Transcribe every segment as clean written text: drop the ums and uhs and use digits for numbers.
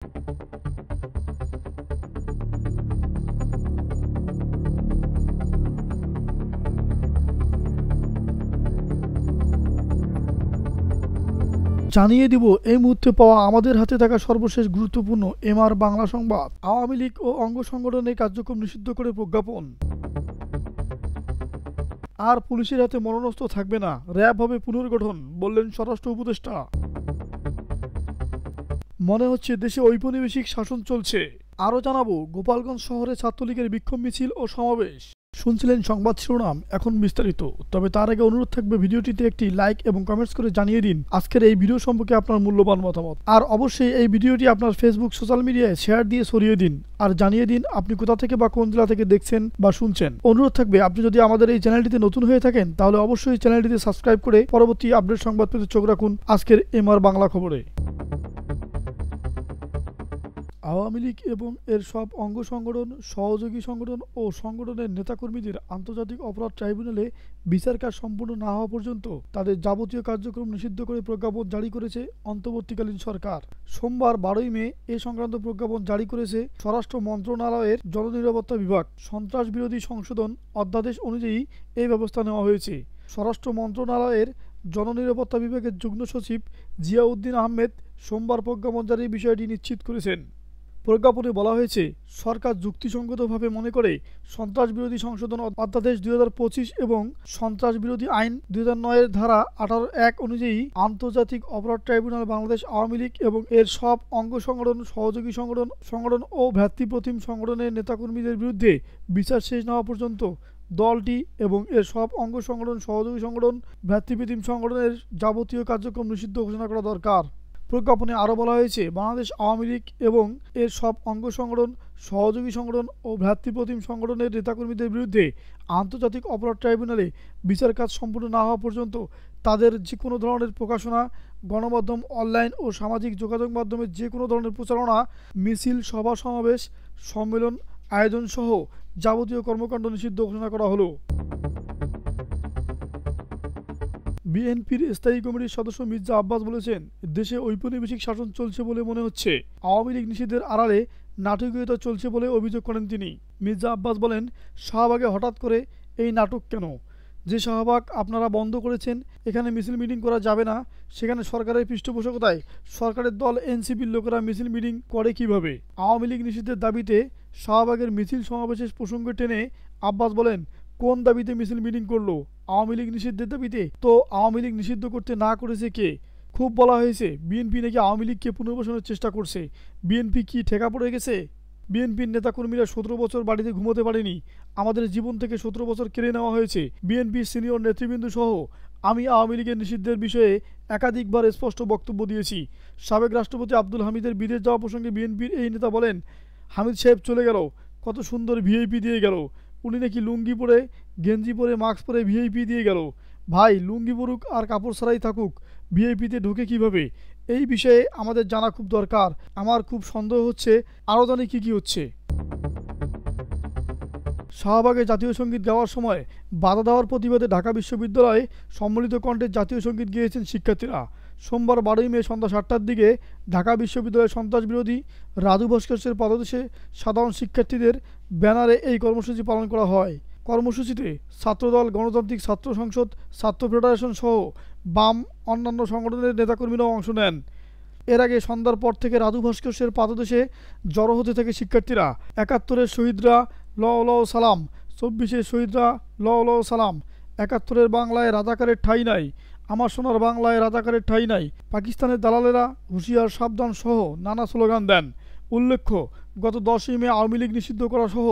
জানিয়ে দিব এই মুহূর্তে পাওয়া আমাদের হাতে থাকা সর্বশেষ গুরুত্বপূর্ণ এমআর বাংলা সংবাদ। আওয়ামী লীগ ও অঙ্গ সংগঠনের কার্যক্রম নিষিদ্ধ করে প্রজ্ঞাপন। আর পুলিশের হাতে মরণাস্ত্র থাকবে না, র্যাব হবে পুনর্গঠন, বললেন স্বরাষ্ট্র উপদেষ্টা। মনে হচ্ছে দেশে ঔপনিবেশিক শাসন চলছে। আরও জানাবো গোপালগঞ্জ শহরে ছাত্রলীগের বিক্ষোভ মিছিল ও সমাবেশ। শুনছিলেন সংবাদ শিরোনাম, এখন বিস্তারিত। তবে তার আগে অনুরোধ থাকবে ভিডিওটিতে একটি লাইক এবং কমেন্টস করে জানিয়ে দিন আজকের এই ভিডিও সম্পর্কে আপনার মূল্যবান মতামত। আর অবশ্যই এই ভিডিওটি আপনার ফেসবুক সোশ্যাল মিডিয়ায় শেয়ার দিয়ে ছড়িয়ে দিন আর জানিয়ে দিন আপনি কোথা থেকে বা কোন জেলা থেকে দেখছেন বা শুনছেন। অনুরোধ থাকবে আপনি যদি আমাদের এই চ্যানেলটিতে নতুন হয়ে থাকেন তাহলে অবশ্যই চ্যানেলটিতে সাবস্ক্রাইব করে পরবর্তী আপডেট সংবাদ পেতে চোখ রাখুন আজকের এমআর বাংলা খবরে। আওয়ামী লীগ এবং এর সব অঙ্গ সংগঠন, সহযোগী সংগঠন ও সংগঠনের নেতাকর্মীদের আন্তর্জাতিক অপরাধ ট্রাইব্যুনালে বিচার কাজ সম্পূর্ণ না হওয়া পর্যন্ত তাদের যাবতীয় কার্যক্রম নিষিদ্ধ করে প্রজ্ঞাপন জারি করেছে অন্তর্বর্তীকালীন সরকার। সোমবার 12ই মে এ সংক্রান্ত প্রজ্ঞাপন জারি করেছে স্বরাষ্ট্র মন্ত্রণালয়ের জননিরাপত্তা বিভাগ। সন্ত্রাস বিরোধী সংশোধন অধ্যাদেশ অনুযায়ী এই ব্যবস্থা নেওয়া হয়েছে। স্বরাষ্ট্র মন্ত্রণালয়ের জননিরাপত্তা বিভাগের যুগ্ম সচিব জিয়াউদ্দিন আহমেদ সোমবার প্রজ্ঞাপন জারির বিষয়টি নিশ্চিত করেছেন। প্রজ্ঞাপনে বলা হয়েছে, সরকার যুক্তিসঙ্গতভাবে মনে করে সন্ত্রাস বিরোধী সংশোধন অধ্যাদেশ 2025 এবং সন্ত্রাস বিরোধী আইন 2009 ধারা 18(1) অনুযায়ী আন্তর্জাতিক অপরাধ ট্রাইব্যুনাল বাংলাদেশ আওয়ামী লীগ এবং এর সব অঙ্গ সংগঠন, সহযোগী সংগঠন ও ভ্রাতৃপ্রতিম সংগঠনের নেতাকর্মীদের বিরুদ্ধে বিচার শেষ না হওয়া পর্যন্ত দলটি এবং এর সব অঙ্গ সংগঠন, সহযোগী সংগঠন, ভ্রাতৃপ্রতিম সংগঠনের যাবতীয় কার্যক্রম নিষিদ্ধ ঘোষণা করা দরকার। প্রজ্ঞাপনে আরও বলা হয়েছে, বাংলাদেশ আওয়ামী লীগ এবং এর সব অঙ্গ সংগঠন, সহযোগী সংগঠন ও ভ্রাতৃপ্রতিম সংগঠনের নেতাকর্মীদের বিরুদ্ধে আন্তর্জাতিক অপরাধ ট্রাইব্যুনালে বিচার কাজ সম্পূর্ণ না হওয়া পর্যন্ত তাদের যে কোনো ধরনের প্রকাশনা, গণমাধ্যম, অনলাইন ও সামাজিক যোগাযোগ মাধ্যমে যে কোনো ধরনের প্রচারণা, মিছিল, সভা সমাবেশ, সম্মেলন আয়োজনসহ যাবতীয় কর্মকাণ্ড নিষিদ্ধ ঘোষণা করা হলো। বিএনপির স্থায়ী কমিটির সদস্য মির্জা আব্বাস বলেছেন, দেশে ঔপনিবেশিক শাসন চলছে বলে মনে হচ্ছে। আওয়ামী লীগ নিষিদ্ধের আড়ালে নাটকীয়তা চলছে বলে অভিযোগ করেন তিনি। মির্জা আব্বাস বলেন, শাহবাগে হঠাৎ করে এই নাটক কেন? যে শাহবাগ আপনারা বন্ধ করেছেন, এখানে মিছিল মিটিং করা যাবে না, সেখানে সরকারের পৃষ্ঠপোষকতায় সরকারের দল এনসিপির লোকেরা মিছিল মিটিং করে কিভাবে? আওয়ামী লীগ নিষিদ্ধের দাবিতে শাহবাগের মিছিল সমাবেশের প্রসঙ্গ টেনে আব্বাস বলেন, কোন দাবিতে মিছিল মিটিং করলো? আওয়ামী লীগ নিষিদ্ধের দাবিতে। তো আওয়ামী লীগ নিষিদ্ধ করতে না করেছে কে? খুব বলা হয়েছে বিএনপি নাকি আওয়ামী লীগকে পুনর্বাসনের চেষ্টা করছে। বিএনপি কি ঠেকা পড়ে গেছে? বিএনপির নেতাকর্মীরা 17 বছর বাড়িতে ঘুমোতে পারেনি। আমাদের জীবন থেকে 17 বছর কেড়ে নেওয়া হয়েছে। বিএনপির সিনিয়র নেতৃবৃন্দ সহ আমি আওয়ামী লীগের নিষিদ্ধের বিষয়ে একাধিকবার স্পষ্ট বক্তব্য দিয়েছি। সাবেক রাষ্ট্রপতি আব্দুল হামিদের বিদেশ যাওয়া প্রসঙ্গে বিএনপির এই নেতা বলেন, হামিদ সাহেব চলে গেল, কত সুন্দর ভিআইপি দিয়ে গেল। উনি নাকি লুঙ্গি পরে, গেঞ্জি পরে, মাস্ক পরে ভিআইপি দিয়ে গেল। ভাই, লুঙ্গি পরুক আর কাপড় ছাড়াই থাকুক, ভিআইপিতে ঢুকে কিভাবে? এই বিষয়ে আমাদের জানা খুব দরকার। আমার খুব সন্দেহ হচ্ছে আরও জানি কী হচ্ছে। শাহবাগে জাতীয় সঙ্গীত গাওয়ার সময় বাধা দেওয়ার প্রতিবাদে ঢাকা বিশ্ববিদ্যালয়ে সম্মিলিত কণ্ঠে জাতীয় সঙ্গীত গেয়েছেন শিক্ষার্থীরা। সোমবার 12ই মে সন্ধ্যা 7টার দিকে ঢাকা বিশ্ববিদ্যালয়ের সন্ত্রাস বিরোধী রাজু ভাস্কর্যের পাদদেশে সাধারণ শিক্ষার্থীদের ব্যানারে এই কর্মসূচি পালন করা হয়। কর্মসূচিতে ছাত্রদল, গণতান্ত্রিক ছাত্র সংসদ, ছাত্র ফেডারেশন সহ বাম অন্যান্য সংগঠনের নেতাকর্মীরাও অংশ নেন। এর আগে সন্ধ্যার পর থেকে রাজু ভাস্কর্যের পাদদেশে জড়ো হতে থাকে শিক্ষার্থীরা। 71-এর শহীদরা লও সালাম, 24-এর শহীদরা লও সালাম, 71-এর বাংলায় রাজাকারের ঠাঁই নাই, আমার সোনার বাংলায় রাজাকারের ঠাঁই নাই, পাকিস্তানের দালালেরা হুঁশিয়ার সাবধান সহ নানা স্লোগান দেন। উল্লেখ্য, গত 10ই মে আওয়ামী লীগ নিষিদ্ধ করা সহ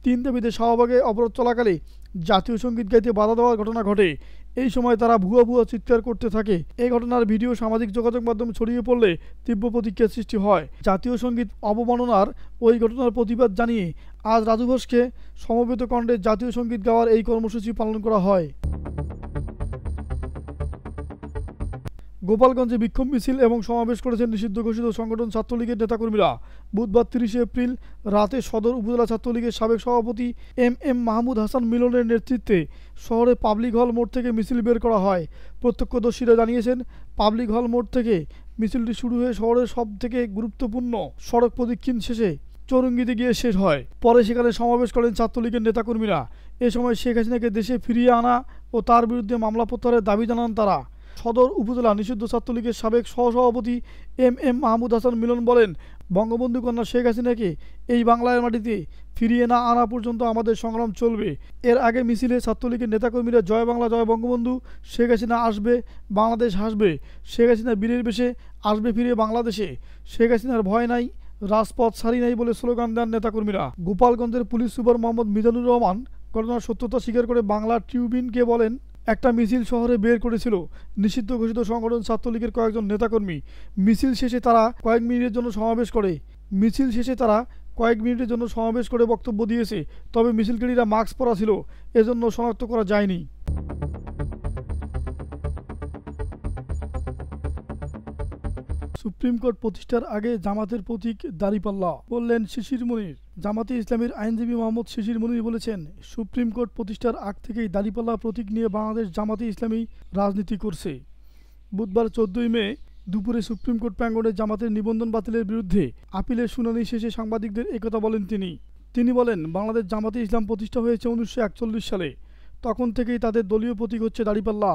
3 দাবিতে শাহবাগে অবরোধ চলাকালে জাতীয় সঙ্গীত গাইতে বাধা দেওয়ার ঘটনা ঘটে। এই সময় তারা ভুয়া চিৎকার করতে থাকে। এই ঘটনার ভিডিও সামাজিক যোগাযোগ মাধ্যমে ছড়িয়ে পড়লে তীব্র প্রতিক্রিয়ার সৃষ্টি হয়। জাতীয় সঙ্গীত অবমাননার ওই ঘটনার প্রতিবাদ জানিয়ে আজ রাজু ঘোষকে সমবেত কণ্ঠে জাতীয় সঙ্গীত গাওয়ার এই কর্মসূচি পালন করা হয়। গোপালগঞ্জে বিক্ষোভ মিছিল এবং সমাবেশ করেছেন নিষিদ্ধ ঘোষিত সংগঠন ছাত্রলীগের নেতাকর্মীরা। বুধবার 30 এপ্রিল রাতে সদর উপজেলা ছাত্রলীগের সাবেক সভাপতি এম মাহমুদ হাসান মিলনের নেতৃত্বে শহরে পাবলিক হল মোড় থেকে মিছিল বের করা হয়। প্রত্যক্ষদর্শীরা জানিয়েছেন, পাবলিক হল মোড় থেকে মিছিলটি শুরু হয়ে শহরের সব থেকে গুরুত্বপূর্ণ সড়ক প্রদক্ষিণ শেষে চৌরঙ্গিতে গিয়ে শেষ হয়। পরে সেখানে সমাবেশ করেন ছাত্রলীগের নেতাকর্মীরা। এ সময় শেখ হাসিনাকে দেশে ফিরিয়ে আনা ও তার বিরুদ্ধে মামলা প্রত্যাহারের দাবি জানান তারা। সদর উপজেলা নিষিদ্ধ ছাত্রলীগের সাবেক সহসভাপতি এম মাহমুদ হাসান মিলন বলেন, বঙ্গবন্ধু কন্যা শেখ হাসিনাকে এই বাংলার মাটিতে ফিরিয়ে না আনা পর্যন্ত আমাদের সংগ্রাম চলবে। এর আগে মিছিলে ছাত্রলীগের নেতাকর্মীরা জয় বাংলা জয় বঙ্গবন্ধু, শেখ হাসিনা আসবে, বাংলাদেশ হাসবে, শেখ হাসিনা বীরের বেশে আসবে ফিরে বাংলাদেশে, শেখ হাসিনার ভয় নাই, রাজপথ ছাড়ি নাই বলে স্লোগান দেন নেতাকর্মীরা। গোপালগঞ্জের পুলিশ সুপার মোহাম্মদ মিজানুর রহমান ঘটনার সত্যতা স্বীকার করে বাংলা ট্রিবিউনকে বলেন, একটা মিছিল শহরে বের করেছিল নিষিদ্ধ ঘোষিত সংগঠন ছাত্রলীগের কয়েকজন নেতাকর্মী। মিছিল শেষে তারা কয়েক মিনিটের জন্য সমাবেশ করে বক্তব্য দিয়েছে। তবে মিছিলকারীরা মাস্ক পরা ছিল, এজন্য শনাক্ত করা যায়নি। সুপ্রিম কোর্ট প্রতিষ্ঠার আগে জামাতের প্রতীক দাঁড়িপাল্লা, বললেন শিশির মনির। জামাতে ইসলামীর আইনজীবী মোহাম্মদ শিশির মনির বলেছেন, সুপ্রিম কোর্ট প্রতিষ্ঠার আগ থেকেই দাঁড়িপাল্লা প্রতীক নিয়ে বাংলাদেশ জামাতে ইসলামী রাজনীতি করছে। বুধবার 14 মে দুপুরে সুপ্রিম কোর্ট প্রাঙ্গণে জামাতের নিবন্ধন বাতিলের বিরুদ্ধে আপিলের শুনানি শেষে সাংবাদিকদের একথা বলেন তিনি বলেন, বাংলাদেশ জামাতে ইসলাম প্রতিষ্ঠা হয়েছে 1941 সালে। তখন থেকেই তাদের দলীয় প্রতীক হচ্ছে দাঁড়িপাল্লা।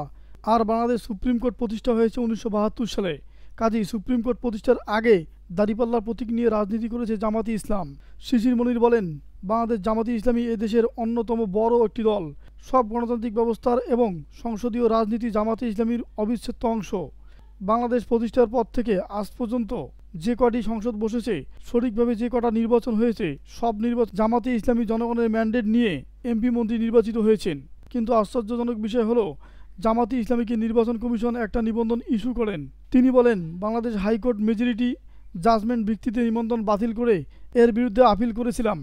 আর বাংলাদেশ সুপ্রিম কোর্ট প্রতিষ্ঠা হয়েছে 1972 সালে। কাজেই সুপ্রিম কোর্ট প্রতিষ্ঠার আগে দাঁড়িপাল্লার প্রতীক নিয়ে রাজনীতি করেছে জামাতে ইসলাম। শিশির মনির বলেন, বাংলাদেশ জামাতে ইসলামী এদেশের অন্যতম বড় একটি দল। সব গণতান্ত্রিক ব্যবস্থার এবং সংসদীয় রাজনীতি জামাতে ইসলামীর অবিচ্ছেদ্য অংশ। বাংলাদেশ প্রতিষ্ঠার পর থেকে আজ পর্যন্ত যে কটি সংসদ বসেছে, সঠিকভাবে যে কটা নির্বাচন হয়েছে, সব নির্বাচন জামাতে ইসলামী জনগণের ম্যান্ডেট নিয়ে এমপি মন্ত্রী নির্বাচিত হয়েছেন। কিন্তু আশ্চর্যজনক বিষয় হলো, জামাতে ইসলামীকে নির্বাচন কমিশন একটা নিবন্ধন ইস্যু করেন। তিনি বলেন, বাংলাদেশ হাইকোর্ট মেজরিটি জাজমেন্ট ভিত্তিতে নিবন্ধন বাতিল করে এর বিরুদ্ধে আপিল করেছিলাম।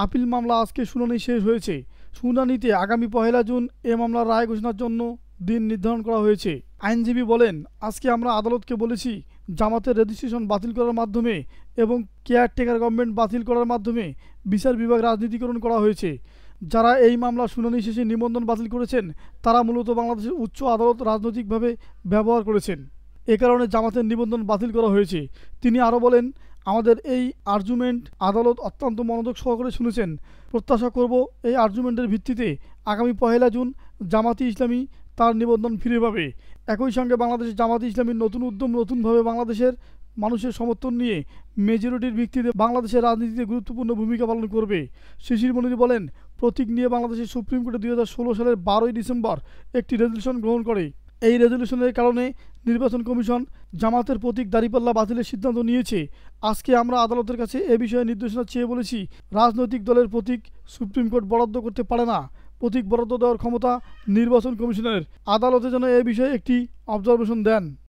আপিল মামলা আজকে শুনানি শেষ হয়েছে। শুনানিতে আগামী 1 জুন এ মামলার রায় ঘোষণার জন্য দিন নির্ধারণ করা হয়েছে। আইনজীবী বলেন, আজকে আমরা আদালতকে বলেছি, জামাতের রেজিস্ট্রেশন বাতিল করার মাধ্যমে এবং কেয়ারটেকার গভর্নমেন্ট বাতিল করার মাধ্যমে বিচার বিভাগ রাজনীতিকরণ করা হয়েছে। যারা এই মামলা শুনানি শেষে নিবন্ধন বাতিল করেছেন, তারা মূলত বাংলাদেশের উচ্চ আদালত রাজনৈতিকভাবে ব্যবহার করেছেন। এ কারণে জামাতের নিবন্ধন বাতিল করা হয়েছে। তিনি আরও বলেন, আমাদের এই আর্গুমেন্ট আদালত অত্যন্ত মনোযোগ সহকারে শুনেছেন। প্রত্যাশা করব এই আর্গুমেন্টের ভিত্তিতে আগামী 1 জুন জামাতে ইসলামী তার নিবন্ধন ফিরে পাবে। একই সঙ্গে বাংলাদেশের জামাতে ইসলামীর নতুন উদ্যম নতুনভাবে বাংলাদেশের মানুষের সমর্থন নিয়ে মেজরিটির ভিত্তিতে বাংলাদেশের রাজনীতিতে গুরুত্বপূর্ণ ভূমিকা পালন করবে। শিশির মনির বলেন, প্রতীক নিয়ে বাংলাদেশের সুপ্রিম কোর্টে 2016 সালের 12 ডিসেম্বর একটি রেজলিউশন গ্রহণ করে। এই রেজলিউশনের কারণে নির্বাচন কমিশন জামাতের প্রতীক দাঁড়িপাল্লা বাতিলের সিদ্ধান্ত নিয়েছে। আজকে আমরা আদালতের কাছে এ বিষয়ে নির্দেশনা চেয়ে বলেছি, রাজনৈতিক দলের প্রতীক সুপ্রিম কোর্ট বরাদ্দ করতে পারে না। প্রতীক বরাদ্দ দেওয়ার ক্ষমতা নির্বাচন কমিশনের। আদালতে যেন এ বিষয়ে একটি অবজারভেশন দেন।